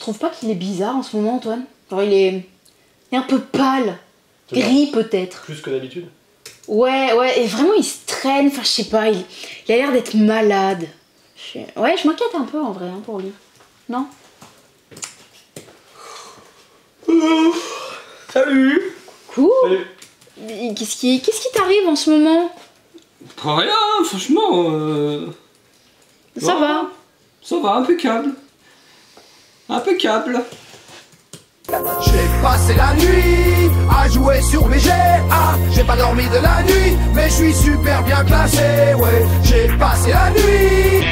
trouves pas qu'il est bizarre en ce moment, Antoine? Genre il est un peu pâle, gris peut-être. Plus que d'habitude? Ouais, et vraiment il se traîne, enfin je sais pas, il a l'air d'être malade. Ouais, je m'inquiète un peu en vrai, hein, pour lui. Non? Salut! Cool! Salut. Qu'est-ce qui t'arrive en ce moment? Pas rien, franchement. Ça va? Ça va, impeccable. Impeccable. J'ai passé la nuit à jouer sur mes GA. J'ai pas dormi de la nuit, mais je suis super bien classé. Ouais, j'ai passé la nuit.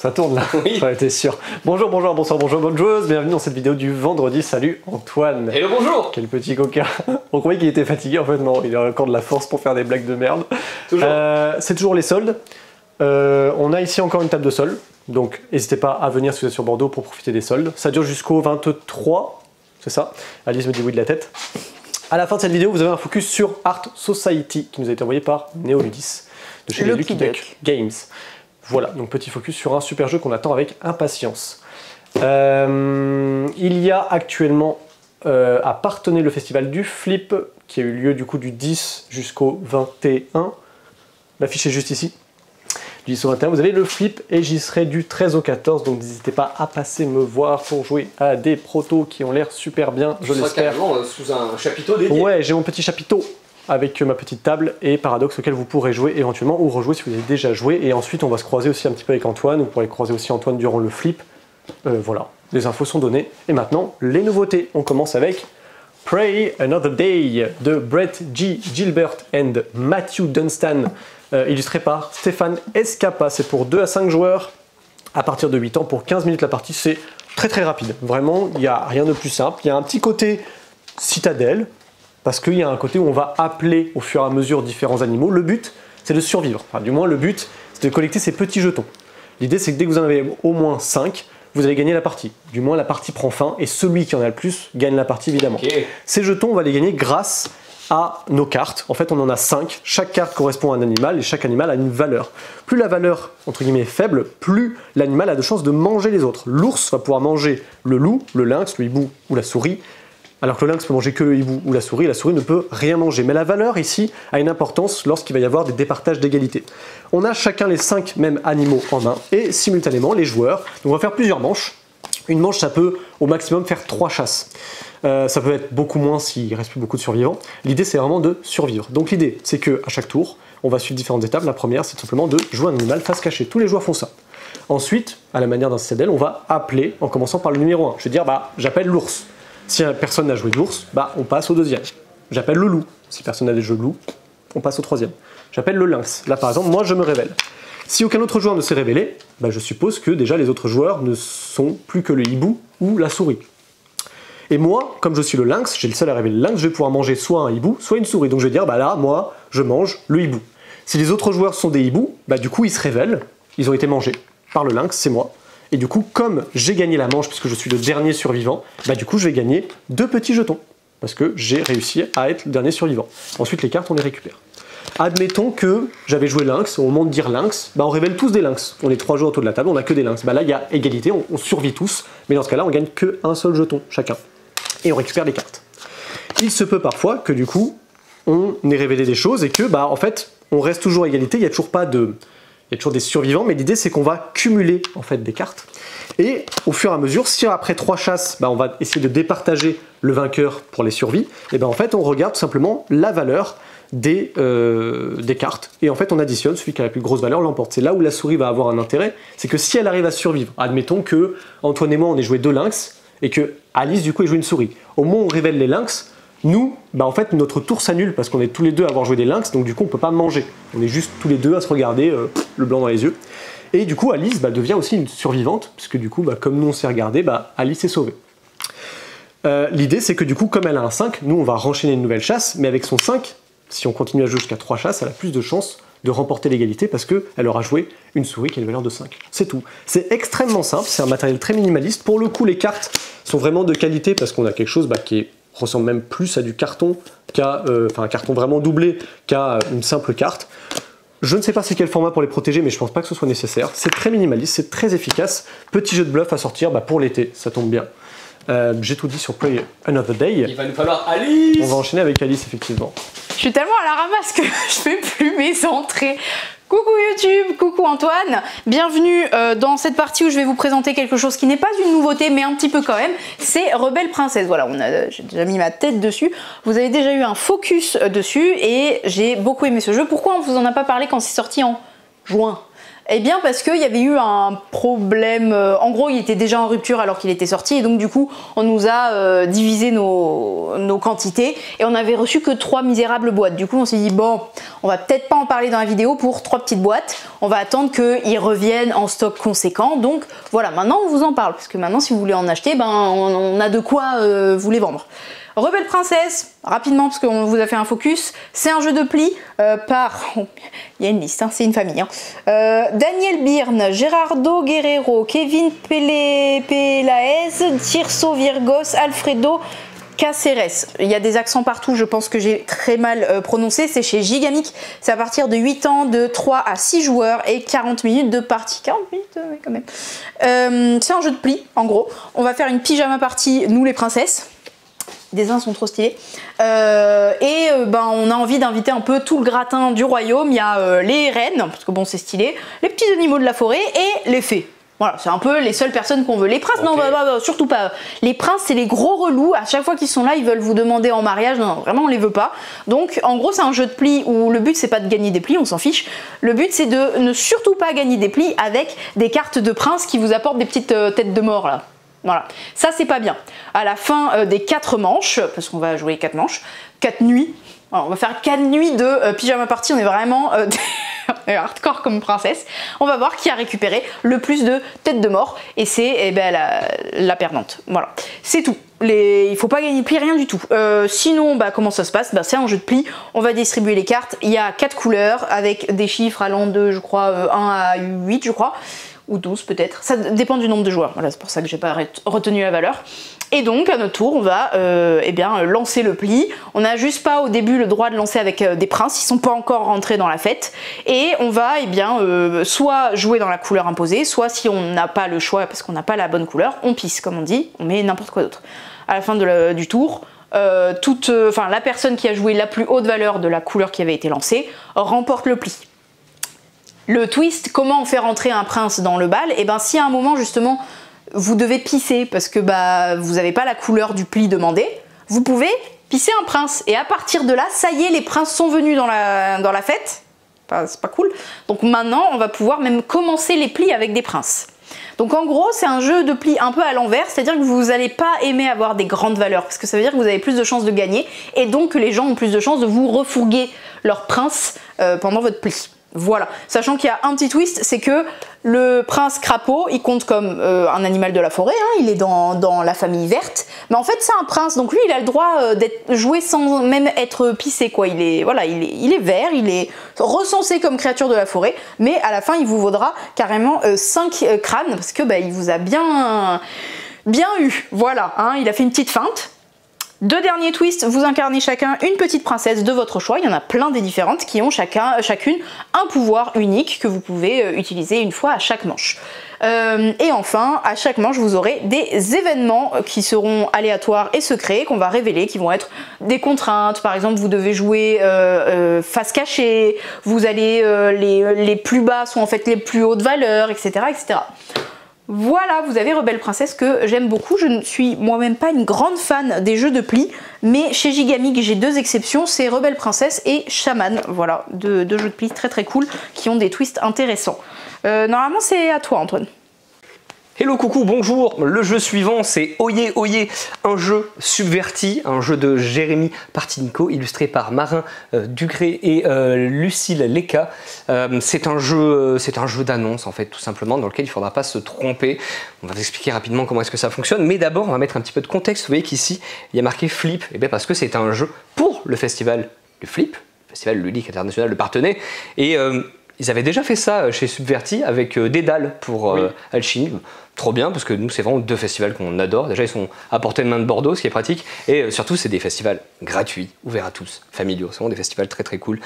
Ça tourne là, oui. Ouais, t'es sûr. Bonjour, bonsoir, bonne joueuse, bienvenue dans cette vidéo du vendredi. Salut Antoine. Hello, bonjour. Quel petit coquin. On croyait qu'il était fatigué, en fait non, il a encore de la force pour faire des blagues de merde. Toujours. C'est toujours les soldes. On a ici encore une table de soldes, donc n'hésitez pas à venir si vous êtes sur Bordeaux pour profiter des soldes. Ça dure jusqu'au 23, c'est ça? Alice me dit oui de la tête. À la fin de cette vidéo, vous avez un focus sur Art Society qui nous a été envoyé par Neoludis de chez les Lucky Duck Games. Voilà, donc petit focus sur un super jeu qu'on attend avec impatience. Il y a actuellement à Parthenay le festival du Flip qui a eu lieu du coup du 10 jusqu'au 21. L'affiche est juste ici. Du 10 au 21, vous avez le Flip et j'y serai du 13 au 14, donc n'hésitez pas à passer me voir pour jouer à des protos qui ont l'air super bien, je l'espère. Sous un chapiteau dédié. Ouais, j'ai mon petit chapiteau avec ma petite table et Paradoxe auquel vous pourrez jouer éventuellement ou rejouer si vous avez déjà joué. Et ensuite, on va se croiser aussi un petit peu avec Antoine. Vous pourrez croiser aussi Antoine durant le Flip. Voilà, les infos sont données. Et maintenant, les nouveautés. On commence avec Pray Another Day de Brett G. Gilbert and Matthew Dunstan, illustré par Stéphane Escapa. C'est pour 2 à 5 joueurs à partir de 8 ans pour 15 minutes la partie. C'est très rapide. Vraiment, il n'y a rien de plus simple. Il y a un petit côté citadelle, parce qu'il y a un côté où on va appeler au fur et à mesure différents animaux. Le but, c'est de survivre. Enfin, du moins, le but, c'est de collecter ces petits jetons. L'idée, c'est que dès que vous en avez au moins 5, vous allez gagner la partie. Du moins, la partie prend fin et celui qui en a le plus gagne la partie, évidemment. Okay. Ces jetons, on va les gagner grâce à nos cartes. En fait, on en a 5. Chaque carte correspond à un animal et chaque animal a une valeur. Plus la valeur, entre guillemets, est faible, plus l'animal a de chances de manger les autres. L'ours va pouvoir manger le loup, le lynx, le hibou ou la souris. Alors que le lynx peut manger que le hibou ou la souris ne peut rien manger. Mais la valeur ici a une importance lorsqu'il va y avoir des départages d'égalité. On a chacun les 5 mêmes animaux en main et simultanément les joueurs. Donc on va faire plusieurs manches. Une manche, ça peut au maximum faire 3 chasses. Ça peut être beaucoup moins s'il reste plus beaucoup de survivants. L'idée, c'est vraiment de survivre. Donc l'idée, c'est qu'à chaque tour, on va suivre différentes étapes. La première, c'est tout simplement de jouer un animal face cachée. Tous les joueurs font ça. Ensuite, à la manière d'un citadelle, on va appeler en commençant par le numéro 1. Je vais dire, j'appelle l'ours. Si personne n'a joué d'ours, on passe au deuxième. J'appelle le loup. Si personne n'a des jeux de loup, on passe au troisième. J'appelle le lynx. Là, par exemple, moi, je me révèle. Si aucun autre joueur ne s'est révélé, je suppose que déjà les autres joueurs ne sont plus que le hibou ou la souris. Et moi, comme je suis le lynx, j'ai le seul à révéler le lynx, je vais pouvoir manger soit un hibou, soit une souris. Donc je vais dire, là, moi, je mange le hibou. Si les autres joueurs sont des hiboux, du coup, ils se révèlent. Ils ont été mangés par le lynx, c'est moi. Et du coup, comme j'ai gagné la manche, puisque je suis le dernier survivant, du coup, je vais gagner 2 petits jetons. Parce que j'ai réussi à être le dernier survivant. Ensuite, les cartes, on les récupère. Admettons que j'avais joué lynx, au moment de dire lynx, on révèle tous des lynx. On est 3 joueurs autour de la table, on n'a que des lynx. Là, il y a égalité, on survit tous. Mais dans ce cas-là, on gagne qu'un seul jeton, chacun. Et on récupère les cartes. Il se peut parfois que, du coup, on ait révélé des choses et que, en fait, on reste toujours à égalité. Il n'y a toujours pas de... Il y a toujours des survivants, mais l'idée c'est qu'on va cumuler en fait des cartes. Et au fur et à mesure, si après 3 chasses, on va essayer de départager le vainqueur pour les survies, et en fait on regarde tout simplement la valeur des cartes. Et en fait on additionne, celui qui a la plus grosse valeur l'emporte. C'est là où la souris va avoir un intérêt, c'est que si elle arrive à survivre, admettons que Antoine et moi on ait joué 2 lynx, et que Alice du coup ait joué une souris. Au moment où on révèle les lynx, nous, en fait, notre tour s'annule parce qu'on est tous les deux à avoir joué des lynx, donc du coup, on peut pas manger. On est juste tous les deux à se regarder, le blanc dans les yeux. Et du coup, Alice devient aussi une survivante, puisque du coup, comme nous on s'est regardé, Alice est sauvée. L'idée, c'est que du coup, comme elle a un 5, nous, on va renchaîner une nouvelle chasse, mais avec son 5, si on continue à jouer jusqu'à 3 chasses, elle a plus de chances de remporter l'égalité parce qu'elle aura joué une souris qui a une valeur de 5. C'est tout. C'est extrêmement simple, c'est un matériel très minimaliste. Pour le coup, les cartes sont vraiment de qualité parce qu'on a quelque chose qui est ressemble même plus à du carton qu'à un carton vraiment doublé qu'à une simple carte. Je ne sais pas c'est quel format pour les protéger, mais je pense pas que ce soit nécessaire. C'est très minimaliste, c'est très efficace. Petit jeu de bluff à sortir pour l'été, ça tombe bien. J'ai tout dit sur Play Another Day. Il va nous falloir Alice. On va enchaîner avec Alice, effectivement. Je suis tellement à la ramasse que je fais plus mes entrées. Coucou YouTube, coucou Antoine, bienvenue dans cette partie où je vais vous présenter quelque chose qui n'est pas une nouveauté mais un petit peu quand même, c'est Rebelle Princess. Voilà, j'ai déjà mis ma tête dessus, vous avez déjà eu un focus dessus et j'ai beaucoup aimé ce jeu. Pourquoi on vous en a pas parlé quand c'est sorti en juin ? Eh bien parce qu'il y avait eu un problème, en gros il était déjà en rupture alors qu'il était sorti et donc du coup on nous a divisé nos quantités et on avait reçu que 3 misérables boîtes. Du coup on s'est dit bon, on va peut-être pas en parler dans la vidéo pour 3 petites boîtes, on va attendre qu'ils reviennent en stock conséquent. Donc voilà, maintenant on vous en parle parce que maintenant si vous voulez en acheter, on a de quoi vous les vendre. Rebelle Princess, rapidement parce qu'on vous a fait un focus, c'est un jeu de pli par, il y a une liste, hein, c'est une famille, hein. Daniel Byrne, Gerardo Guerrero, Kevin Pelaez, Tirso Virgos, Alfredo Caceres. Il y a des accents partout, je pense que j'ai très mal prononcé, c'est chez Gigamic, c'est à partir de 8 ans, de 3 à 6 joueurs et 40 minutes de partie. 40 minutes, oui, quand même. C'est un jeu de pli, en gros. On va faire une pyjama party, nous les princesses. Les dessins sont trop stylés. On a envie d'inviter un peu tout le gratin du royaume. Il y a les reines, parce que bon c'est stylé, les petits animaux de la forêt et les fées. Voilà, c'est un peu les seules personnes qu'on veut. Les princes, okay. Non, surtout pas. Les princes, c'est les gros relous. À chaque fois qu'ils sont là, ils veulent vous demander en mariage. Non, vraiment, on les veut pas. Donc, en gros, c'est un jeu de plis où le but, c'est pas de gagner des plis, on s'en fiche. Le but, c'est de ne surtout pas gagner des plis avec des cartes de princes qui vous apportent des petites têtes de mort, là. Voilà, ça c'est pas bien. À la fin des 4 manches, parce qu'on va jouer 4 manches, 4 nuits, alors, on va faire 4 nuits de pyjama party, on est vraiment hardcore comme princesse. On va voir qui a récupéré le plus de têtes de mort, et c'est la perdante. Voilà, c'est tout. Il faut pas gagner de pli, rien du tout. Sinon, comment ça se passe? C'est un jeu de pli, on va distribuer les cartes, il y a 4 couleurs, avec des chiffres allant de, je crois, 1 à 8, je crois. Ou 12 peut-être, ça dépend du nombre de joueurs, voilà, c'est pour ça que j'ai pas retenu la valeur. Et donc à notre tour on va lancer le pli. On n'a juste pas au début le droit de lancer avec des princes, ils sont pas encore rentrés dans la fête. Et on va soit jouer dans la couleur imposée, soit si on n'a pas le choix parce qu'on n'a pas la bonne couleur, on pisse comme on dit, on met n'importe quoi d'autre. À la fin du tour, la personne qui a joué la plus haute valeur de la couleur qui avait été lancée remporte le pli. Le twist, comment on fait rentrer un prince dans le bal? Et si à un moment justement vous devez pisser parce que vous n'avez pas la couleur du pli demandé, vous pouvez pisser un prince. Et à partir de là, ça y est, les princes sont venus dans la fête. C'est pas cool. Donc maintenant, on va pouvoir même commencer les plis avec des princes. Donc en gros, c'est un jeu de pli un peu à l'envers, c'est-à-dire que vous n'allez pas aimer avoir des grandes valeurs, parce que ça veut dire que vous avez plus de chances de gagner, et donc que les gens ont plus de chances de vous refourguer leur prince pendant votre pli. Voilà, sachant qu'il y a un petit twist, c'est que le prince crapaud, il compte comme un animal de la forêt, hein, il est dans la famille verte, mais en fait c'est un prince, donc lui il a le droit d'être joué sans même être pissé, quoi. Il est vert, il est recensé comme créature de la forêt, mais à la fin il vous vaudra carrément 5 crânes, parce que il vous a bien eu, voilà, hein, il a fait une petite feinte. 2 derniers twists, vous incarnez chacun une petite princesse de votre choix, il y en a plein des différentes qui ont chacune un pouvoir unique que vous pouvez utiliser une fois à chaque manche. Et enfin, à chaque manche, vous aurez des événements qui seront aléatoires et secrets, qu'on va révéler, qui vont être des contraintes. Par exemple, vous devez jouer face cachée, vous allez les plus bas sont en fait les plus hautes valeurs, etc. etc. Voilà, vous avez Rebelle Princess que j'aime beaucoup. Je ne suis moi-même pas une grande fan des jeux de pli, mais chez Gigamic j'ai 2 exceptions, c'est Rebelle Princess et Shaman. Voilà, deux jeux de pli très très cool qui ont des twists intéressants. Normalement c'est à toi Antoine. Hello, coucou, bonjour. Le jeu suivant, c'est Oyez Oyez, un jeu subverti, un jeu de Jérémy Partinico, illustré par Marin Dugré et Lucille Leka. C'est un jeu d'annonce, en fait, tout simplement, dans lequel il ne faudra pas se tromper. On va vous expliquer rapidement comment est-ce que ça fonctionne, mais d'abord, on va mettre un petit peu de contexte. Vous voyez qu'ici, il y a marqué Flip, et bien parce que c'est un jeu pour le festival du Flip, Festival ludique international de Parthenay, et ils avaient déjà fait ça chez Subverti avec Dédale pour Alchimie. Trop bien, parce que nous, c'est vraiment 2 festivals qu'on adore. Déjà, ils sont à portée de main de Bordeaux, ce qui est pratique. Et surtout, c'est des festivals gratuits, ouverts à tous, familiaux. C'est vraiment des festivals très très cool.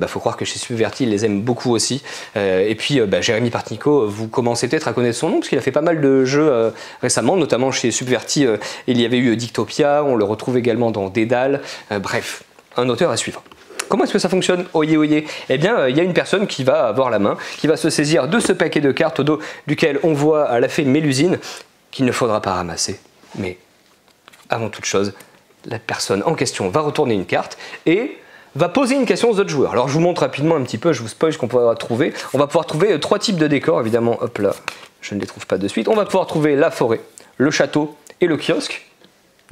Faut croire que chez Subverti, ils les aiment beaucoup aussi. Et puis, Jérémy Partinico, vous commencez peut-être à connaître son nom, parce qu'il a fait pas mal de jeux récemment, notamment chez Subverti. Il y avait eu Dictopia, on le retrouve également dans Dédale. Bref, un auteur à suivre. Comment est-ce que ça fonctionne, oyez, oyez? Eh bien, il y a une personne qui va avoir la main, qui va se saisir de ce paquet de cartes au dos duquel on voit à la fée Mélusine, qu'il ne faudra pas ramasser. Mais, avant toute chose, la personne en question va retourner une carte et va poser une question aux autres joueurs. Alors, je vous montre rapidement un petit peu, je vous spoil ce qu'on pourra trouver. On va pouvoir trouver 3 types de décors, évidemment. Hop là, je ne les trouve pas de suite. On va pouvoir trouver la forêt, le château et le kiosque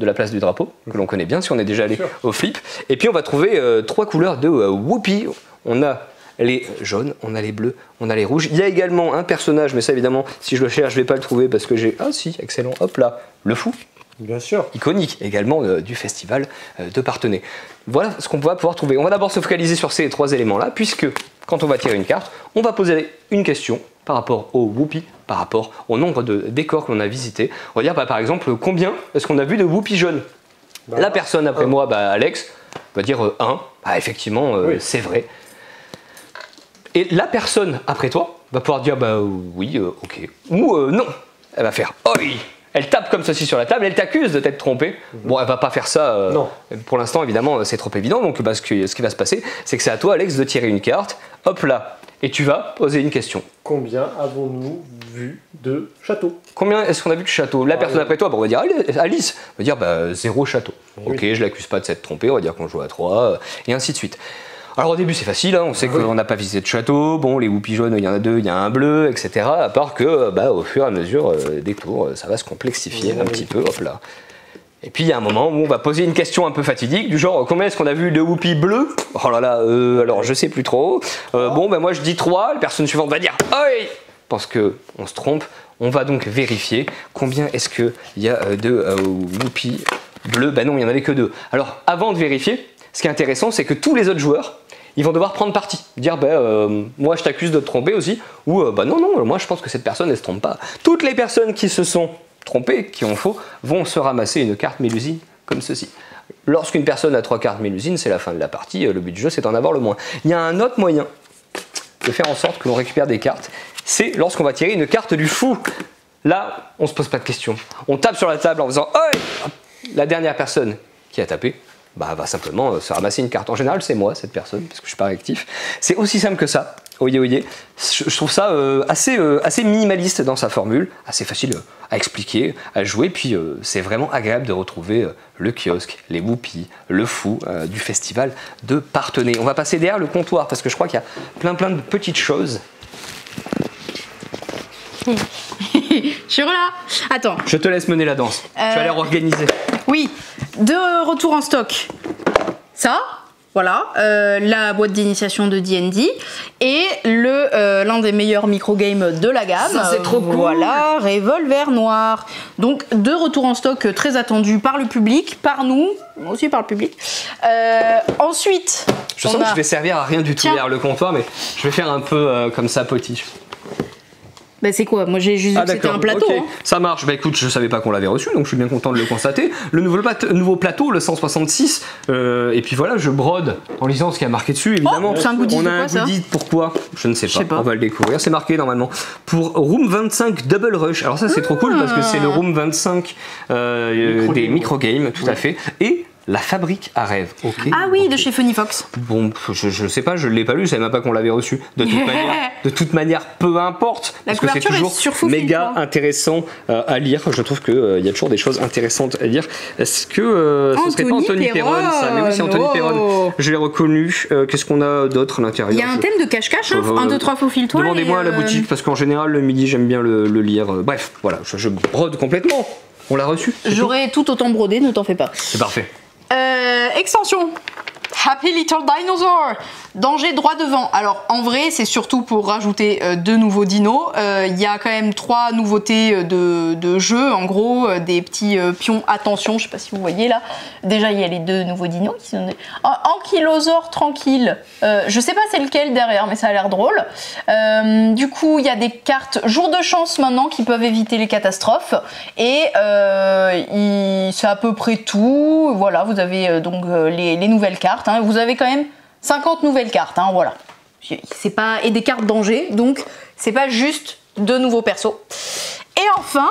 de la place du drapeau, que l'on connaît bien si on est déjà allé au flip. Et puis on va trouver 3 couleurs de Whoopi. On a les jaunes, on a les bleus, on a les rouges. Il y a également un personnage, mais ça évidemment, si je le cherche, je ne vais pas le trouver parce que j'ai... Ah si, excellent, hop là, le fou. Bien sûr. Iconique également du festival de Parthenay. Voilà ce qu'on va pouvoir trouver. On va d'abord se focaliser sur ces 3 éléments-là, puisque quand on va tirer une carte, on va poser une question par rapport au Whoopi, par rapport au nombre de décors qu'on a visités. On va dire par exemple combien est-ce qu'on a vu de Whoopi jaunes. La personne après moi, Alex, va dire 1. Effectivement, c'est vrai. Et la personne après toi va pouvoir dire oui, ok. Ou non. Elle va faire oi. Elle tape comme ceci sur la table, elle t'accuse de t'être trompé. Bon, elle va pas faire ça. Non. Pour l'instant, évidemment, c'est trop évident. Donc, ce qui va se passer, c'est que c'est à toi, Alex, de tirer une carte. Hop là. Et tu vas poser une question. Combien avons-nous vu de châteaux? Combien est-ce qu'on a vu de châteaux? La personne après toi, on va dire Alice, on va dire 0 château. Ok, je l'accuse pas de s'être trompé, on va dire qu'on joue à 3, et ainsi de suite. Alors au début c'est facile, on sait qu'on n'a pas visité de château, bon les Whoopi jaunes, il y en a 2, il y a un bleu, etc. À part que au fur et à mesure des tours, ça va se complexifier un petit peu, hop là. Et puis il y a un moment où on va poser une question un peu fatidique, du genre combien est-ce qu'on a vu de Whoopi bleu? Oh là là, alors je sais plus trop. Moi je dis 3, la personne suivante va dire oi. Pense qu'on se trompe, on va donc vérifier combien est-ce qu'il y a de Whoopi bleu. Non, il n'y en avait que 2. Alors avant de vérifier, ce qui est intéressant c'est que tous les autres joueurs, ils vont devoir prendre parti, dire moi je t'accuse de te tromper aussi, ou non, moi je pense que cette personne elle se trompe pas. Toutes les personnes qui se sont trompées, qui ont faux, vont se ramasser une carte Mélusine comme ceci. Lorsqu'une personne a 3 cartes Mélusine, c'est la fin de la partie, le but du jeu c'est d'en avoir le moins. Il y a un autre moyen de faire en sorte que l'on récupère des cartes, c'est lorsqu'on va tirer une carte du fou. Là, on se pose pas de questions. On tape sur la table en faisant oi. La dernière personne qui a tapé, va simplement se ramasser une carte. En général, c'est moi, cette personne, parce que je suis pas réactif. C'est aussi simple que ça. Oyez, oyez. Je trouve ça assez minimaliste dans sa formule, assez facile à expliquer, à jouer, puis c'est vraiment agréable de retrouver le kiosque, les Whoopi, le fou du festival de Parthenay. On va passer derrière le comptoir, parce que je crois qu'il y a plein de petites choses. Je suis là. Attends. Je te laisse mener la danse. Tu as l'air organisé. Oui, de retour en stock. Ça, voilà, la boîte d'initiation de D&D et l'un des meilleurs microgames de la gamme. Ça, c'est trop cool. Voilà, Revolver Noir. Donc, de retour en stock très attendu par le public, par nous, aussi par le public. Ensuite, je sens que je vais servir à rien du tout derrière le comptoir, mais je vais faire un peu comme ça potiche. C'est quoi? Moi j'ai juste vu que c'était un plateau. Okay. Hein. Ça marche. Écoute, je savais pas qu'on l'avait reçu, donc je suis bien content de le constater. Le nouveau plateau, le 166. Et puis voilà, je brode en lisant ce qui a marqué dessus, évidemment. C'est un goodie. On a un goodie, pourquoi? Je ne sais pas. On va le découvrir. C'est marqué normalement. Pour Room 25 Double Rush. Alors ça c'est trop cool parce que c'est le Room 25 des microgames, tout à fait. Et la fabrique à rêve. Okay. Ah oui, de chez Funny Fox. Bon, je sais pas, je l'ai pas lu, je savais même pas qu'on l'avait reçu. De toute manière, peu importe, parce que c'est toujours méga intéressant à lire. Je trouve qu'il y a toujours des choses intéressantes à lire. Est-ce que ce serait pas Anthony Perron, ça? Mais oui, c'est Anthony Perron. Je l'ai reconnu. Qu'est-ce qu'on a d'autre à l'intérieur? Il y a un thème de cache-cache, 1, 2, 3, faufile-toi. Demandez-moi à la boutique, parce qu'en général, le midi, j'aime bien le lire. Bref, voilà, je brode complètement. On l'a reçu? J'aurais tout autant brodé, ne t'en fais pas. C'est parfait. Extension Happy Little Dinosaur. Danger droit devant. Alors en vrai c'est surtout pour rajouter 2 nouveaux dinos. Il y a quand même 3 nouveautés de jeu. En gros des petits pions attention. Je sais pas si vous voyez là. Déjà il y a les 2 nouveaux dinos qui sont Ankylosaure tranquille. Je sais pas c'est lequel derrière mais ça a l'air drôle. Du coup il y a des cartes jour de chance maintenant qui peuvent éviter les catastrophes. Et c'est à peu près tout. Voilà vous avez donc les nouvelles cartes. Hein. Vous avez quand même 50 nouvelles cartes, hein, voilà. C'est pas et des cartes danger, donc c'est pas juste 2 nouveaux persos. Et enfin,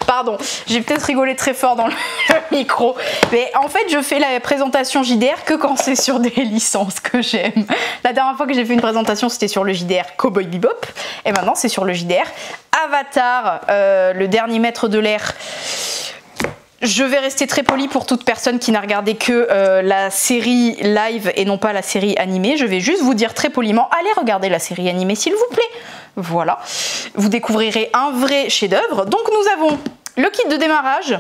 pardon, j'ai peut-être rigolé très fort dans le micro, mais en fait je fais la présentation JDR que quand c'est sur des licences que j'aime. La dernière fois que j'ai fait une présentation c'était sur le JDR Cowboy Bebop, et maintenant c'est sur le JDR Avatar, le dernier maître de l'air. Je vais rester très poli pour toute personne qui n'a regardé que la série live et non pas la série animée. Je vais juste vous dire très poliment, allez regarder la série animée s'il vous plaît. Voilà, vous découvrirez un vrai chef-d'œuvre. Donc nous avons le kit de démarrage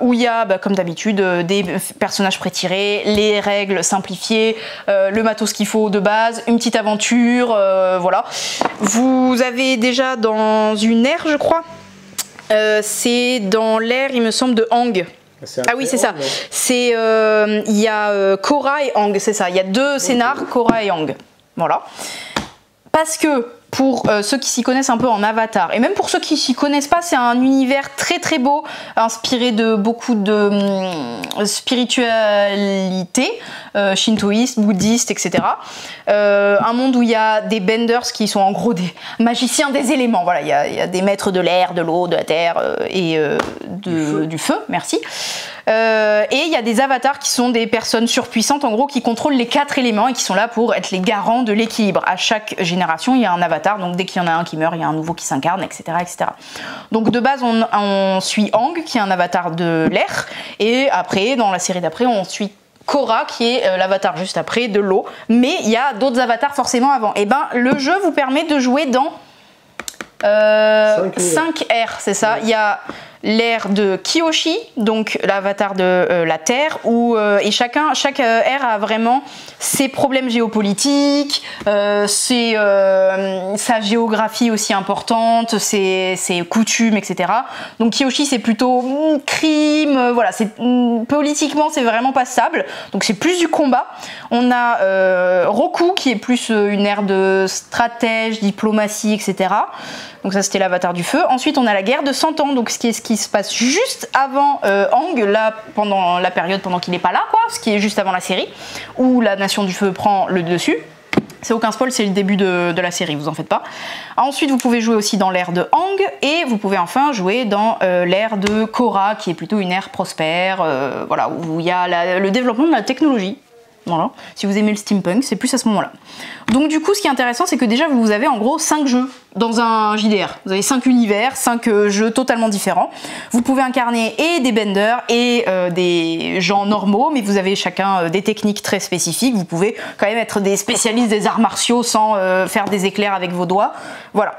où il y a comme d'habitude des personnages pré-tirés, les règles simplifiées, le matos qu'il faut de base, une petite aventure, voilà. Vous avez déjà dans une ère je crois. C'est dans l'ère, il me semble, de Aang. Ah oui, c'est ça. C'est il y a Korra et Aang, c'est ça. Il y a 2 scénars, Korra et Aang. Voilà. Parce que pour ceux qui s'y connaissent un peu en Avatar, et même pour ceux qui s'y connaissent pas, c'est un univers très très beau, inspiré de beaucoup de spiritualité, shintoïste, bouddhiste, etc. Un monde où il y a des benders qui sont en gros des magiciens des éléments. Voilà, il y a des maîtres de l'air, de l'eau, de la terre et du feu, merci. Et il y a des avatars qui sont des personnes surpuissantes en gros qui contrôlent les 4 éléments et qui sont là pour être les garants de l'équilibre. À chaque génération il y a un avatar, donc dès qu'il y en a un qui meurt il y a un nouveau qui s'incarne, etc., etc. Donc de base on suit Aang qui est un avatar de l'air, et après dans la série d'après on suit Korra qui est l'avatar juste après de l'eau, mais il y a d'autres avatars forcément avant. Et ben le jeu vous permet de jouer dans 5 airs, c'est ça. Il y a l'ère de Kyoshi, donc l'avatar de la Terre, où et chaque ère a vraiment ses problèmes géopolitiques, sa géographie aussi importante, ses coutumes, etc. Donc Kyoshi c'est plutôt crime, voilà, politiquement c'est vraiment pas stable, donc c'est plus du combat. On a Roku qui est plus une ère de stratège, diplomatie, etc. Donc ça c'était l'avatar du feu. Ensuite on a la guerre de 100 ans, donc ce qui se passe juste avant Aang, là pendant la période pendant qu'il n'est pas là, quoi, ce qui est juste avant la série, où la nation du feu prend le dessus. C'est aucun spoil, c'est le début de la série, vous en faites pas. Ensuite vous pouvez jouer aussi dans l'ère de Aang, et vous pouvez enfin jouer dans l'ère de Korra, qui est plutôt une ère prospère, voilà, où il y a le développement de la technologie. Voilà. Si vous aimez le steampunk, c'est plus à ce moment-là. Donc du coup, ce qui est intéressant, c'est que déjà, vous avez en gros 5 jeux dans un JDR. Vous avez 5 univers, 5 jeux totalement différents. Vous pouvez incarner et des benders et des gens normaux, mais vous avez chacun des techniques très spécifiques. Vous pouvez quand même être des spécialistes des arts martiaux sans faire des éclairs avec vos doigts. Voilà.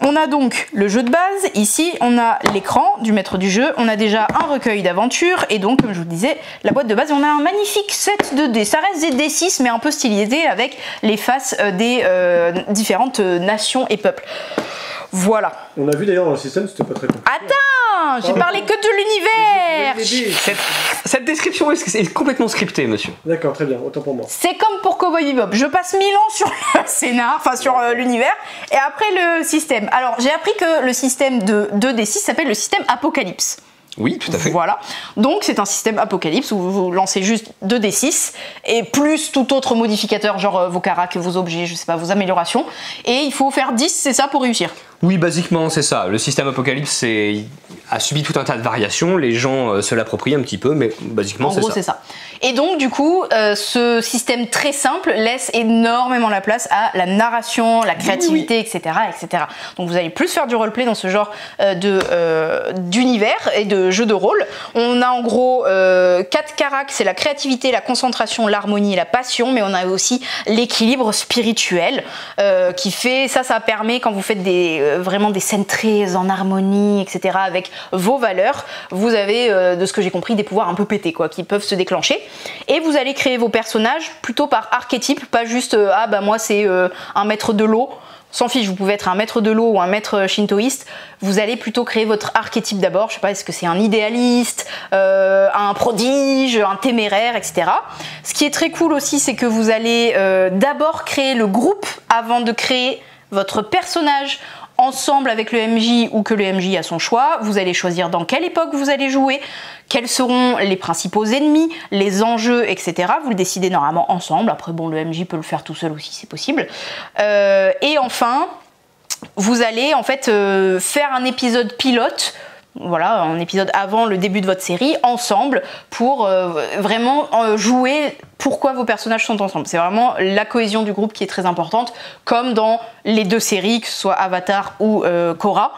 On a donc le jeu de base, ici on a l'écran du maître du jeu, on a déjà un recueil d'aventures, et donc comme je vous disais, la boîte de base, on a un magnifique set de dés. Ça reste des D6 mais un peu stylisé avec les faces des différentes nations et peuples. Voilà. On a vu d'ailleurs dans le système, c'était pas très compliqué. Attends, j'ai parlé que de l'univers. Cette description est complètement scriptée, monsieur. D'accord, très bien, autant pour moi. C'est comme pour Cowboy Bebop, je passe 1000 ans sur le scénar, enfin sur l'univers, et après le système. Alors j'ai appris que le système de 2D6 s'appelle le système Apocalypse. Oui, tout à fait. Voilà. Donc c'est un système Apocalypse où vous lancez juste 2D6 et plus tout autre modificateur, genre vos caracs, vos objets, je sais pas, vos améliorations. Et il faut faire 10, c'est ça, pour réussir. Oui, basiquement c'est ça. Le système Apocalypse a subi tout un tas de variations. Les gens se l'approprient un petit peu, mais basiquement c'est ça. En gros c'est ça. Et donc du coup, ce système très simple laisse énormément la place à la narration, la créativité, etc., etc. Donc vous allez plus faire du roleplay dans ce genre d'univers et de jeu de rôle. On a en gros 4 caracs, c'est la créativité, la concentration, l'harmonie et la passion, mais on a aussi l'équilibre spirituel qui fait, ça permet quand vous faites vraiment des scènes très en harmonie, etc., avec vos valeurs, vous avez, de ce que j'ai compris, des pouvoirs un peu pétés, quoi, qui peuvent se déclencher. Et vous allez créer vos personnages plutôt par archétype, pas juste ah bah moi c'est un maître de l'eau. S'en fiche, vous pouvez être un maître de l'eau ou un maître shintoïste, vous allez plutôt créer votre archétype d'abord. Je sais pas, est-ce que c'est un idéaliste, un prodige, un téméraire, etc. Ce qui est très cool aussi, c'est que vous allez d'abord créer le groupe avant de créer votre personnage ensemble avec le MJ ou que le MJ a son choix. Vous allez choisir dans quelle époque vous allez jouer, quels seront les principaux ennemis, les enjeux, etc. Vous le décidez normalement ensemble. Après, bon, le MJ peut le faire tout seul aussi, c'est possible. Et enfin, vous allez en fait faire un épisode pilote, voilà, un épisode avant le début de votre série, ensemble, pour vraiment jouer pourquoi vos personnages sont ensemble. C'est vraiment la cohésion du groupe qui est très importante, comme dans les 2 séries, que ce soit Avatar ou Korra.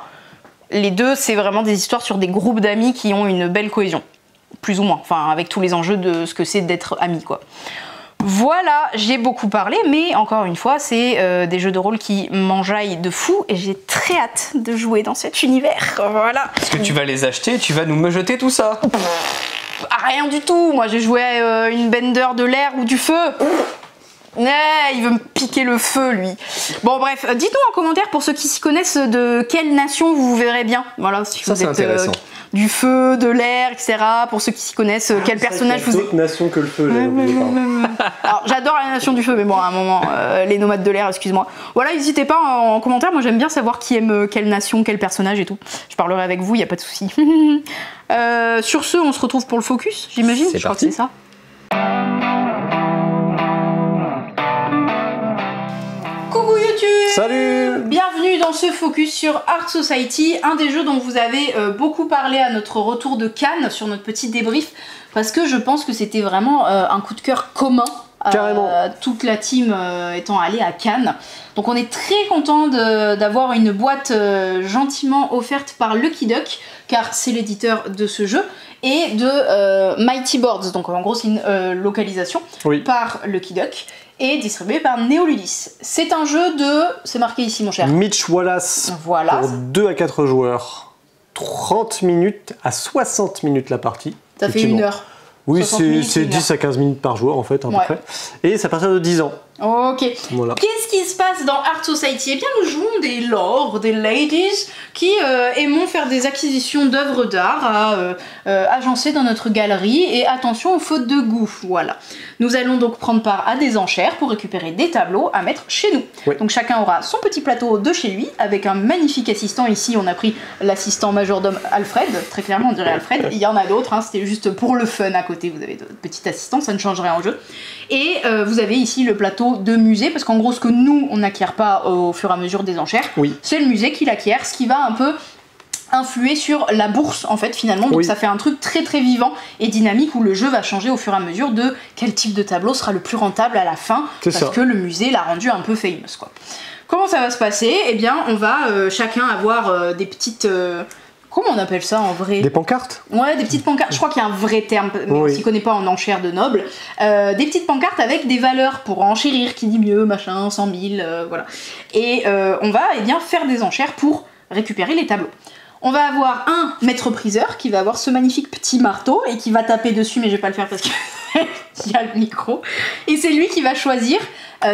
Les 2, c'est vraiment des histoires sur des groupes d'amis qui ont une belle cohésion, plus ou moins, enfin avec tous les enjeux de ce que c'est d'être amis, quoi. Voilà, j'ai beaucoup parlé, mais encore une fois, c'est des jeux de rôle qui m'enjaillent de fou et j'ai très hâte de jouer dans cet univers. Voilà. Est-ce que tu vas les acheter? Tu vas nous me jeter tout ça? Rien du tout. Moi, j'ai joué à une bender de l'air ou du feu. Il veut me piquer le feu, lui. Bon, bref, dites-nous en commentaire pour ceux qui s'y connaissent de quelle nation vous verrez bien. Voilà, si ça, vous êtes intéressant. Du feu, de l'air, etc. Pour ceux qui s'y connaissent, quel personnage vous êtes. D'autres nations que le feu. Alors, j'adore la nation du feu, mais bon, à un moment, les nomades de l'air, excuse-moi. Voilà, n'hésitez pas en commentaire. Moi, j'aime bien savoir qui aime quelle nation, quel personnage et tout. Je parlerai avec vous, il n'y a pas de souci. Sur ce, on se retrouve pour le focus, j'imagine. C'est Je crois que parti. c'est ça. Coucou YouTube! Salut! Bienvenue dans ce focus sur Art Society, un des jeux dont vous avez beaucoup parlé à notre retour de Cannes, sur notre petit débrief, parce que je pense que c'était vraiment un coup de cœur commun. Carrément. Toute la team étant allée à Cannes. Donc on est très content d'avoir une boîte gentiment offerte par Lucky Duck, car c'est l'éditeur de ce jeu, et de Mighty Boards. Donc en gros c'est une localisation par Lucky Duck et distribué par Néoludis. C'est un jeu de... C'est marqué ici mon cher. Mitch Wallace. Voilà. Pour 2 à 4 joueurs. 30 minutes à 60 minutes la partie. Ça fait 1 heure. Oui, c'est 10 à 15 minutes par joueur en fait, à peu près. Et c'est à partir de 10 ans. Ok. Voilà. Qu'est-ce qui se passe dans Art Society? Eh bien, nous jouons des lords, des ladies qui aimons faire des acquisitions d'œuvres d'art à agencer dans notre galerie, et attention aux fautes de goût. Voilà. Nous allons donc prendre part à des enchères pour récupérer des tableaux à mettre chez nous. Oui. Donc chacun aura son petit plateau de chez lui avec un magnifique assistant. Ici, on a pris l'assistant majordome Alfred. Très clairement, on dirait Alfred. Il y en a d'autres, hein, c'était juste pour le fun à côté. Vous avez votre petit assistant, ça ne change rien au jeu. Et vous avez ici le plateau de musée, parce qu'en gros, ce que nous, on n'acquiert pas au fur et à mesure des enchères, c'est le musée qui l'acquiert, ce qui va un peu influer sur la bourse en fait finalement, donc ça fait un truc très très vivant et dynamique où le jeu va changer au fur et à mesure de quel type de tableau sera le plus rentable à la fin, parce que le musée l'a rendu un peu famous, quoi. Comment ça va se passer? Eh bien on va chacun avoir des petites... comment on appelle ça en vrai? Des pancartes? Ouais, des petites pancartes. Je crois qu'il y a un vrai terme, mais on s'y connaît pas en enchères de nobles. Des petites pancartes avec des valeurs pour enchérir, qui dit mieux, machin, 100 000, voilà. Et on va bien faire des enchères pour récupérer les tableaux. On va avoir un maître-priseur qui va avoir ce magnifique petit marteau et qui va taper dessus, mais je vais pas le faire parce qu'il y a le micro. Et c'est lui qui va choisir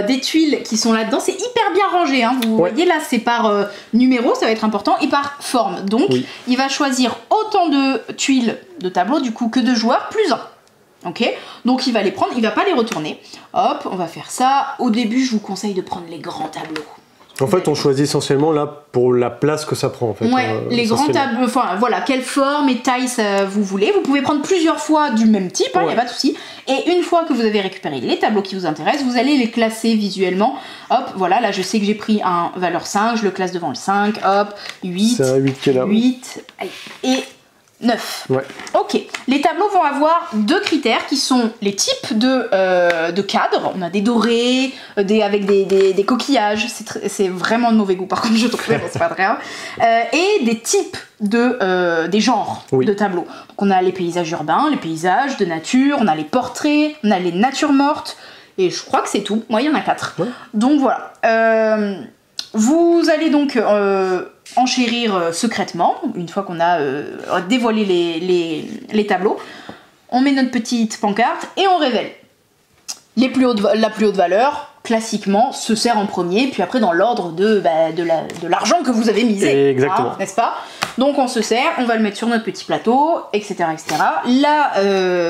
des tuiles qui sont là-dedans. C'est hyper bien rangé, hein. Vous voyez là, c'est par numéro, ça va être important, et par forme. Donc, il va choisir autant de tuiles de tableau du coup que de joueurs, plus un. Ok, donc il va les prendre, il va pas les retourner. Hop, on va faire ça. Au début, je vous conseille de prendre les grands tableaux. En fait, on choisit essentiellement là pour la place que ça prend en fait. Ouais, les grands tableaux, enfin voilà, quelle forme et taille ça vous voulez. Vous pouvez prendre plusieurs fois du même type, il n'y a pas de souci. Et une fois que vous avez récupéré les tableaux qui vous intéressent, vous allez les classer visuellement. Hop, voilà, là je sais que j'ai pris un valeur 5, je le classe devant le 5, hop, 8, c'est un 8 qui est là. 8, et 9. Ouais. Ok. Les tableaux vont avoir 2 critères qui sont les types de cadres. On a des dorés, avec des coquillages. C'est vraiment de mauvais goût par contre je trouve, mais bon, c'est pas très grave. Et des types des genres de tableaux. Donc on a les paysages urbains, les paysages de nature, on a les portraits, on a les natures mortes. Et je crois que c'est tout. Moi, il y en a 4. Ouais. Donc voilà. Vous allez donc enchérir secrètement, une fois qu'on a dévoilé les tableaux. On met notre petite pancarte et on révèle. La plus haute valeur, classiquement, se sert en premier, puis après dans l'ordre de l'argent que vous avez misé. Exactement. Hein, n'est-ce pas? Donc on se sert, on va le mettre sur notre petit plateau, etc. etc. Là,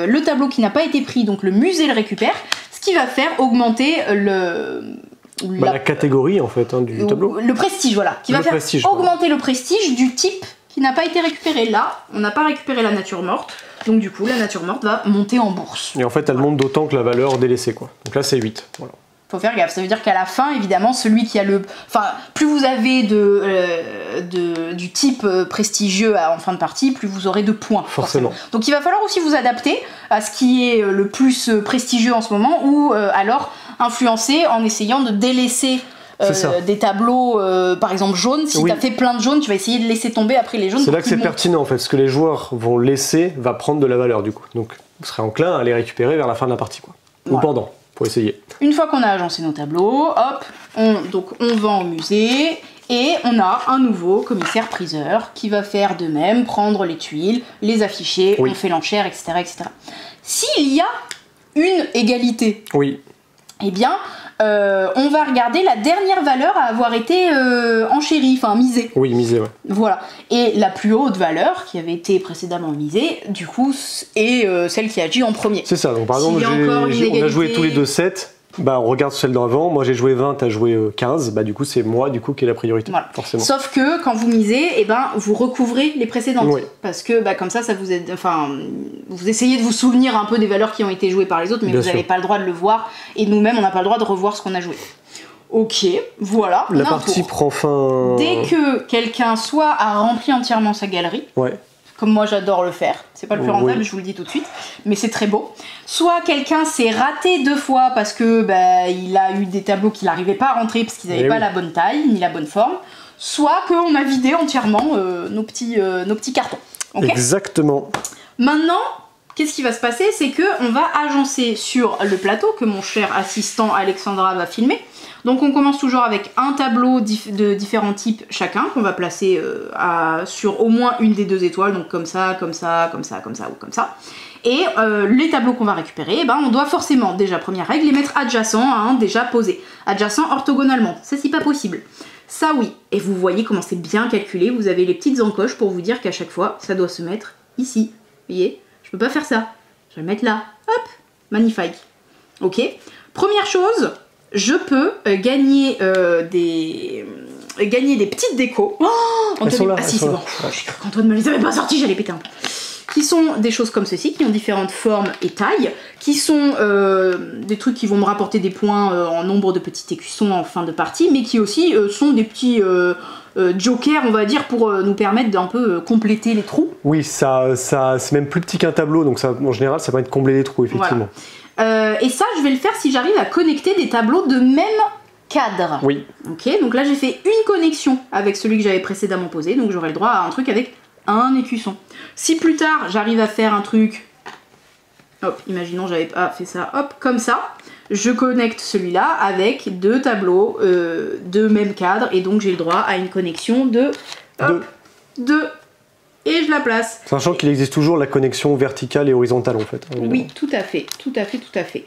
le tableau qui n'a pas été pris, donc le musée le récupère, ce qui va faire augmenter la catégorie en fait du tableau. Le prestige, voilà. Qui va faire augmenter le prestige du type qui n'a pas été récupéré. Là, on n'a pas récupéré la nature morte. Donc du coup, la nature morte va monter en bourse. Et en fait, elle monte d'autant que la valeur délaissée, quoi. Donc là, c'est 8. Voilà. Faut faire gaffe, ça veut dire qu'à la fin, évidemment, celui qui a plus vous avez du type prestigieux en fin de partie, plus vous aurez de points. Forcément. Donc il va falloir aussi vous adapter à ce qui est le plus prestigieux en ce moment, ou alors influencer en essayant de délaisser des tableaux, par exemple jaunes. Si tu as fait plein de jaunes, tu vas essayer de laisser tomber après les jaunes. C'est là que c'est pertinent en fait, ce que les joueurs vont laisser va prendre de la valeur du coup. Donc vous serez enclin à les récupérer vers la fin de la partie, quoi. Ou pendant. Pour essayer. Une fois qu'on a agencé nos tableaux, hop, on va au musée et on a un nouveau commissaire-priseur qui va faire de même, prendre les tuiles, les afficher, on fait l'enchère, etc., etc. S'il y a une égalité, eh bien, on va regarder la dernière valeur à avoir été enchérie, enfin misée. Oui, misée, ouais. Voilà. Et la plus haute valeur qui avait été précédemment misée, du coup, est celle qui agit en premier. C'est ça. Donc par exemple, on a joué tous les deux 7. Bah, on regarde celle d'avant, moi j'ai joué 20, t'as joué 15, bah du coup c'est moi qui ai la priorité, forcément. Sauf que quand vous misez, vous recouvrez les précédentes, parce que comme ça vous aide, vous essayez de vous souvenir un peu des valeurs qui ont été jouées par les autres, mais vous n'avez pas le droit de le voir, et nous-mêmes on n'a pas le droit de revoir ce qu'on a joué. Ok, voilà. La partie prend fin... Dès que quelqu'un soit a rempli entièrement sa galerie, comme moi j'adore le faire, c'est pas le plus rentable, je vous le dis tout de suite, mais c'est très beau. Soit quelqu'un s'est raté 2 fois parce que il a eu des tableaux qu'il n'arrivait pas à rentrer parce qu'ils n'avaient pas la bonne taille ni la bonne forme, soit qu'on a vidé entièrement nos petits cartons. Okay. Exactement. Maintenant, qu'est-ce qui va se passer? C'est qu'on va agencer sur le plateau que mon cher assistant Alexandra va filmer. Donc on commence toujours avec un tableau de différents types chacun, qu'on va placer sur au moins une des 2 étoiles, donc comme ça, comme ça, comme ça, comme ça ou comme ça. Et les tableaux qu'on va récupérer, on doit forcément, déjà première règle, les mettre adjacents, déjà posés. Adjacents orthogonalement, ça c'est pas possible. Ça oui, et vous voyez comment c'est bien calculé, vous avez les petites encoches pour vous dire qu'à chaque fois, ça doit se mettre ici. Vous voyez, je peux pas faire ça, je vais le mettre là, hop, magnifique. Ok, première chose, je peux gagner des petites décos. Oh, Antoine, c'est bon. Quand Antoine me les avait pas sortis, j'allais péter un peu. Qui sont des choses comme ceci, qui ont différentes formes et tailles, qui sont des trucs qui vont me rapporter des points en nombre de petits écussons en fin de partie, mais qui aussi sont des petits jokers, on va dire, pour nous permettre d'un peu compléter les trous. Oui, ça c'est même plus petit qu'un tableau, donc ça, en général, ça permet de combler les trous, effectivement. Voilà. Et ça, je vais le faire si j'arrive à connecter des tableaux de même cadre. Oui. Ok, donc là, j'ai fait une connexion avec celui que j'avais précédemment posé, donc j'aurai le droit à un truc avec un écusson. Si plus tard, j'arrive à faire un truc... Hop, imaginons j'avais pas fait ça, hop, comme ça, je connecte celui-là avec 2 tableaux de même cadre, et donc j'ai le droit à une connexion de 2. Et je la place. Sachant qu'il existe toujours la connexion verticale et horizontale en fait. Évidemment. Oui, tout à fait, tout à fait, tout à fait.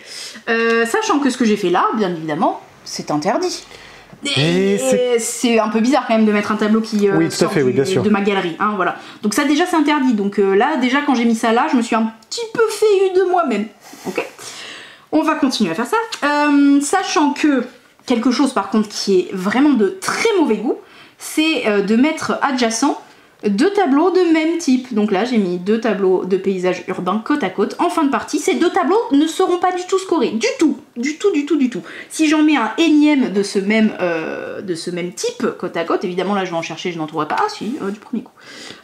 Sachant que ce que j'ai fait là, bien évidemment, c'est interdit. Et c'est un peu bizarre quand même de mettre un tableau qui sort de ma galerie, hein, voilà. Donc ça déjà c'est interdit, donc là déjà quand j'ai mis ça là, je me suis un petit peu fait de moi-même. Ok. On va continuer à faire ça. Sachant que quelque chose par contre qui est vraiment de très mauvais goût, c'est de mettre adjacent 2 tableaux de même type. Donc là j'ai mis 2 tableaux de paysages urbains côte à côte. En fin de partie, ces 2 tableaux ne seront pas du tout scorés, du tout. Si j'en mets un énième de ce même type côte à côte, évidemment là je vais en chercher, je n'en trouverai pas. Ah si, du premier coup.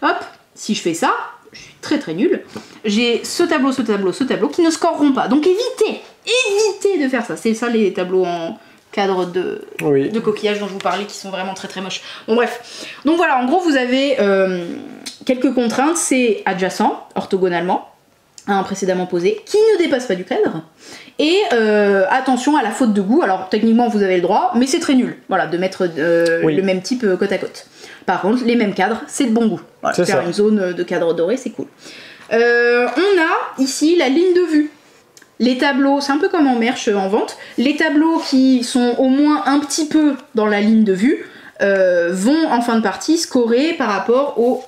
Hop, si je fais ça, je suis très très nuls. J'ai ce tableau, ce tableau, ce tableau qui ne scoreront pas. Donc évitez de faire ça. C'est ça les tableaux en cadre de coquillage dont je vous parlais qui sont vraiment très très moches. Bon bref. Donc voilà, en gros vous avez quelques contraintes. C'est adjacent, orthogonalement, à un précédemment posé, qui ne dépasse pas du cadre. Et attention à la faute de goût. Alors techniquement vous avez le droit, mais c'est très nul. Voilà, de mettre le même type côte à côte. Par contre, les mêmes cadres, c'est de bon goût. Voilà, faire une zone de cadre doré, c'est cool. On a ici la ligne de vue. Les tableaux, c'est un peu comme en merch en vente, les tableaux qui sont au moins un petit peu dans la ligne de vue vont en fin de partie scorer par rapport au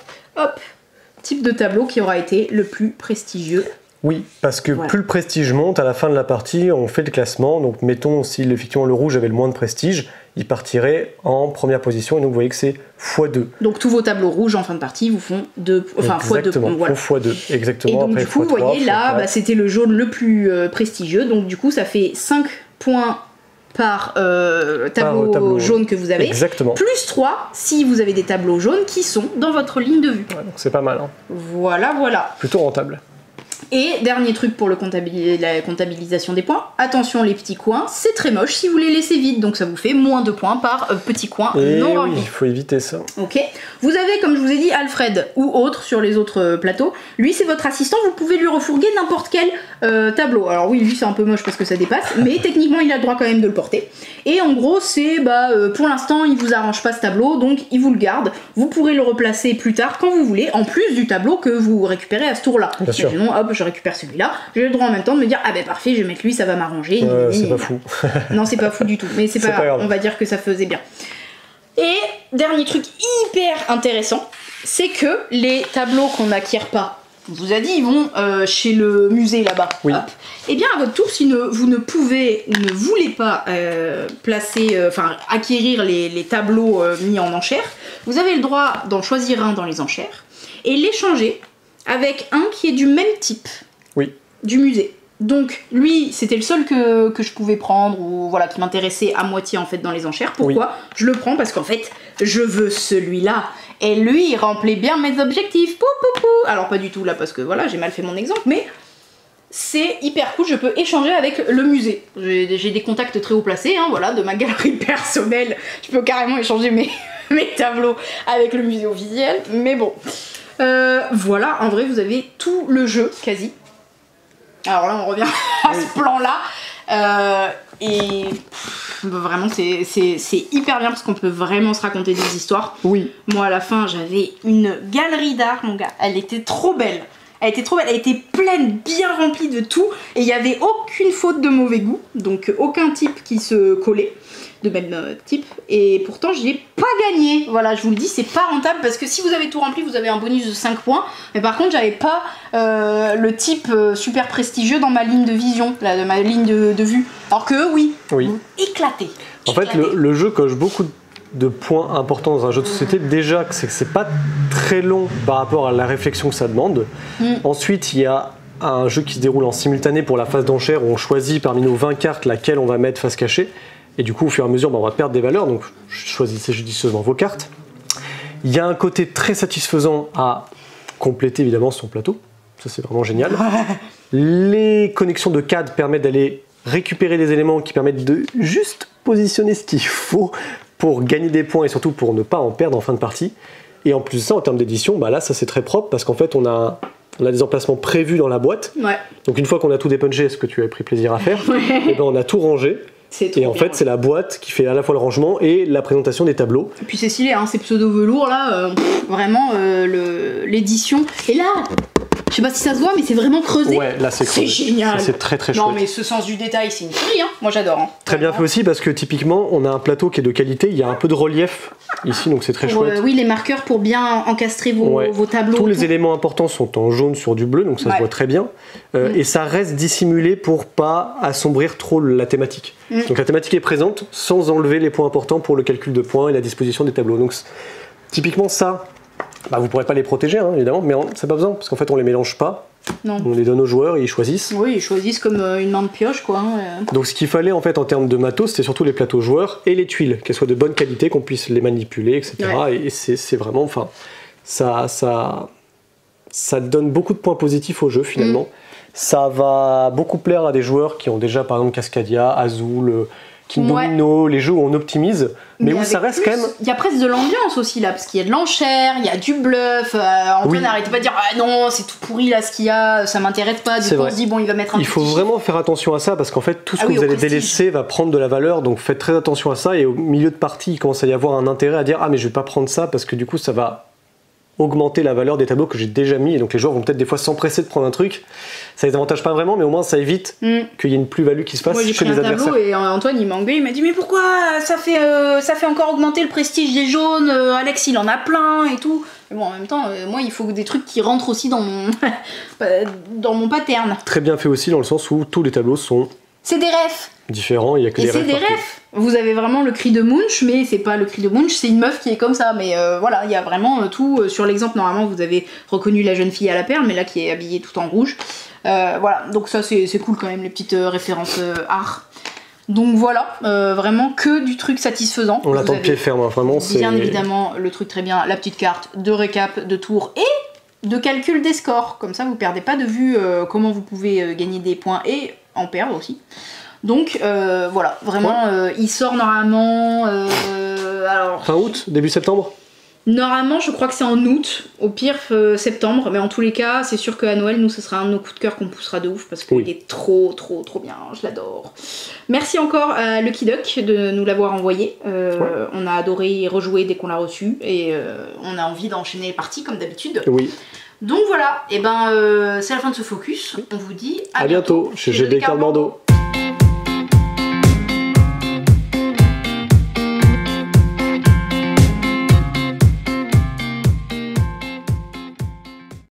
type de tableau qui aura été le plus prestigieux. Oui, parce que plus le prestige monte, à la fin de la partie, on fait le classement. Donc mettons, si effectivement le rouge avait le moins de prestige, il partirait en première position. Et donc vous voyez que c'est x2. Donc tous vos tableaux rouges en fin de partie vous font x2. Voilà. x2, exactement. Et donc après, du coup, vous voyez là, c'était le jaune le plus prestigieux. Donc du coup, ça fait 5 points par tableau jaune que vous avez. Exactement. Plus 3 si vous avez des tableaux jaunes qui sont dans votre ligne de vue. Ouais, donc c'est pas mal. Hein. Voilà. Plutôt rentable. Et dernier truc pour la comptabilisation des points, attention les petits coins, c'est très moche si vous les laissez vides, donc ça vous fait moins 2 points par petit coin non rempli. Oui, il faut éviter ça. Ok. Vous avez, comme je vous ai dit, Alfred ou autre sur les autres plateaux. Lui, c'est votre assistant, vous pouvez lui refourguer n'importe quel tableau. Alors oui, lui c'est un peu moche parce que ça dépasse, mais techniquement il a le droit quand même de le porter. Et en gros, c'est pour l'instant, il vous arrange pas ce tableau, donc il vous le garde. Vous pourrez le replacer plus tard quand vous voulez, en plus du tableau que vous récupérez à ce tour-là. Bien sûr. Sinon, hop, je récupère celui-là. J'ai le droit en même temps de me dire ah ben parfait, je vais mettre lui, ça va m'arranger. C'est pas fou. Non, c'est pas fou du tout, mais c'est pas grave. On va dire que ça faisait bien. Et dernier truc hyper intéressant, c'est que les tableaux qu'on n'acquiert pas, on vous a dit, ils vont chez le musée là-bas. Oui. Et bien à votre tour, si vous ne pouvez ou ne voulez pas acquérir les tableaux mis en enchère, vous avez le droit d'en choisir un dans les enchères et l'échanger avec un qui est du même type du musée. Donc lui, c'était le seul que je pouvais prendre ou voilà qui m'intéressait à moitié en fait dans les enchères. Pourquoi je le prends? Parce qu'en fait, je veux celui-là. Et lui, il remplit bien mes objectifs. Alors pas du tout là parce que voilà, j'ai mal fait mon exemple, mais c'est hyper cool. Je peux échanger avec le musée. J'ai des contacts très haut placés, hein, voilà, de ma galerie personnelle. Je peux carrément échanger mes tableaux avec le musée officiel. Mais bon, voilà. En vrai, vous avez tout le jeu quasi. Alors là, on revient à ce plan-là. Et vraiment, c'est hyper bien parce qu'on peut vraiment se raconter des histoires. Oui. Moi, à la fin, j'avais une galerie d'art, mon gars. Elle était trop belle. Elle était pleine, bien remplie de tout. Et il n'y avait aucune faute de mauvais goût. Donc, aucun type qui se collait de même type. Et pourtant, je n'ai pas gagné. Voilà, je vous le dis, c'est pas rentable parce que si vous avez tout rempli, vous avez un bonus de 5 points. Mais par contre, j'avais pas le type super prestigieux dans ma ligne de vision, là, de ma ligne de vue. Alors que oui. Éclaté. En fait, le jeu coche beaucoup de points importants dans un jeu de société. Déjà, c'est que c'est pas très long par rapport à la réflexion que ça demande. Ensuite, il y a un jeu qui se déroule en simultané pour la phase d'enchère où on choisit parmi nos 20 cartes laquelle on va mettre face cachée. Et du coup, au fur et à mesure, on va perdre des valeurs. Donc, choisissez judicieusement vos cartes. Il y a un côté très satisfaisant à compléter, évidemment, son plateau. Ça, c'est vraiment génial. Les connexions de cadres permettent d'aller récupérer des éléments qui permettent de juste positionner ce qu'il faut pour gagner des points et surtout pour ne pas en perdre en fin de partie. Et en plus de ça, en termes d'édition, là, ça, c'est très propre parce qu'en fait, on a des emplacements prévus dans la boîte. Donc, une fois qu'on a tout dépunché, ce que tu avais pris plaisir à faire, et ben, on a tout rangé. Et en fait, c'est la boîte qui fait à la fois le rangement et la présentation des tableaux. Et puis c'est stylé, hein, ces pseudo-velours là, vraiment l'édition. Et là, je sais pas si ça se voit, mais c'est vraiment creusé. Ouais, là c'est creusé. C'est génial. C'est très chouette. Non, mais ce sens du détail, c'est une tuerie, hein. Moi j'adore. Hein. Très bien fait aussi parce que typiquement, on a un plateau qui est de qualité. Il y a un peu de relief ici, donc c'est très chouette. Oui, les marqueurs pour bien encastrer vos tableaux. Tous les éléments importants sont en jaune sur du bleu, donc ça se voit très bien. Et ça reste dissimulé pour pas assombrir trop la thématique. Donc la thématique est présente sans enlever les points importants pour le calcul de points et la disposition des tableaux. Donc typiquement ça, vous ne pourrez pas les protéger hein, évidemment, mais c'est pas besoin parce qu'en fait on les mélange pas. Non. On les donne aux joueurs et ils choisissent. Oui, ils choisissent comme une main de pioche quoi. Hein. Donc ce qu'il fallait en fait en termes de matos, c'était surtout les plateaux joueurs et les tuiles, qu'elles soient de bonne qualité, qu'on puisse les manipuler, etc. Et c'est vraiment, enfin, ça ça donne beaucoup de points positifs au jeu finalement. Ça va beaucoup plaire à des joueurs qui ont déjà par exemple Cascadia, Azul, King Domino, les jeux où on optimise, mais où ça reste quand même... Il y a presque de l'ambiance aussi là, parce qu'il y a de l'enchère, il y a du bluff. Antoine n'arrête pas de dire « Ah non, c'est tout pourri là ce qu'il y a, ça m'intéresse pas », du coup on se dit « Bon, il va mettre un Il faut vraiment faire attention à ça, parce qu'en fait tout ce que vous allez délaisser va prendre de la valeur, donc faites très attention à ça, et au milieu de partie, il commence à y avoir un intérêt à dire « Ah mais je vais pas prendre ça, parce que du coup ça va... » augmenter la valeur des tableaux que j'ai déjà mis, et donc les joueurs vont peut-être des fois s'empresser de prendre un truc. Ça les avantage pas vraiment, mais au moins ça évite qu'il y ait une plus-value qui se fasse chez les adversaires. Et Antoine il m'a engueulé, il m'a dit mais pourquoi ça fait encore augmenter le prestige des jaunes, Alex il en a plein et tout. Mais bon en même temps, moi il faut des trucs qui rentrent aussi dans mon dans mon pattern. Très bien fait aussi dans le sens où tous les tableaux sont... C'est des refs différents, il y a que des refs. Et c'est des refs. Vous avez vraiment le cri de Munch, mais c'est pas le cri de Munch, c'est une meuf qui est comme ça. Mais voilà, il y a vraiment tout. Sur l'exemple, normalement, vous avez reconnu la jeune fille à la perle, mais là qui est habillée tout en rouge. Voilà, donc ça c'est cool quand même, les petites références art. Donc voilà, vraiment que du truc satisfaisant. On l'attend de pied ferme, hein, vraiment. Bien évidemment, le truc très bien, la petite carte de récap, de tour et de calcul des scores. Comme ça, vous perdez pas de vue comment vous pouvez gagner des points et en perdre aussi. Donc voilà, vraiment, il sort normalement... alors, fin août, début septembre. Normalement, je crois que c'est en août, au pire septembre, mais en tous les cas, c'est sûr qu'à Noël, nous, ce sera un de nos coups de cœur qu'on poussera de ouf parce qu'il est trop bien, je l'adore. Merci encore à Lucky Duck de nous l'avoir envoyé. On a adoré y rejouer dès qu'on l'a reçu et on a envie d'enchaîner les parties comme d'habitude. Oui. Donc voilà, et c'est la fin de ce focus. On vous dit à bientôt chez GD Carl Bordeaux.